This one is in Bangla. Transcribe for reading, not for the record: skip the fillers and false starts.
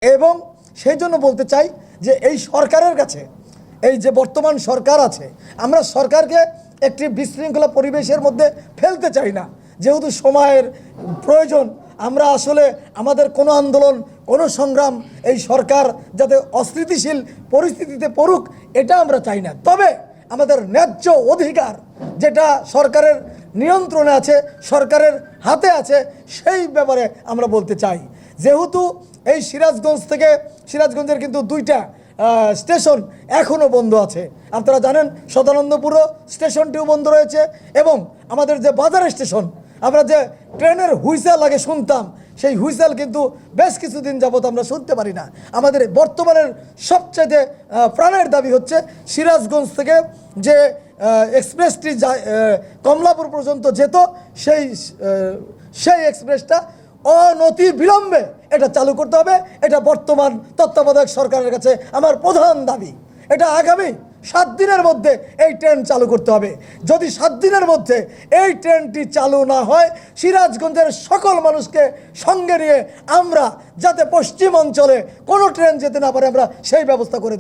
এবং সেই জন্য বলতে চাই যে এই সরকারের কাছে, এই যে বর্তমান সরকার আছে, আমরা সরকারকে একটি বিশৃঙ্খলা পরিবেশের মধ্যে ফেলতে চাই না। যেহেতু সময়ের প্রয়োজন, আমরা আসলে আমাদের কোনো আন্দোলন, কোনো সংগ্রাম এই সরকার যাতে অস্থিতিশীল পরিস্থিতিতে পড়ুক, এটা আমরা চাই না। তবে আমাদের ন্যায্য অধিকার যেটা সরকারের নিয়ন্ত্রণে আছে, সরকারের হাতে আছে, সেই ব্যাপারে আমরা বলতে চাই। যেহেতু এই সিরাজগঞ্জের কিন্তু দুইটা স্টেশন এখনও বন্ধ আছে। আপনারা জানেন সদানন্দপুরও স্টেশনটিও বন্ধ রয়েছে, এবং আমাদের যে বাজার স্টেশন, আমরা যে ট্রেনের হুইসেল আগে শুনতাম, সেই হুইসেল কিন্তু বেশ কিছুদিন যাবত আমরা শুনতে পারি না। আমাদের বর্তমানের সবচেয়ে প্রাণের দাবি হচ্ছে সিরাজগঞ্জ থেকে যে এক্সপ্রেসটি কমলাপুর পর্যন্ত যেত, সেই এক্সপ্রেসটা অনতি বিলম্বে এটা চালু করতে হবে। এটা বর্তমান তত্ত্বাবধায়ক সরকারের কাছে আমার প্রধান দাবি। এটা আগামী 7 দিনের মধ্যে এই ট্রেন চালু করতে হবে। যদি 7 দিনের মধ্যে এই ট্রেনটি চালু না হয়, সিরাজগঞ্জের সকল মানুষকে সঙ্গে নিয়ে আমরা যাতে পশ্চিম অঞ্চলে কোনো ট্রেন যেতে না পারে, আমরা সেই ব্যবস্থা করে দেব।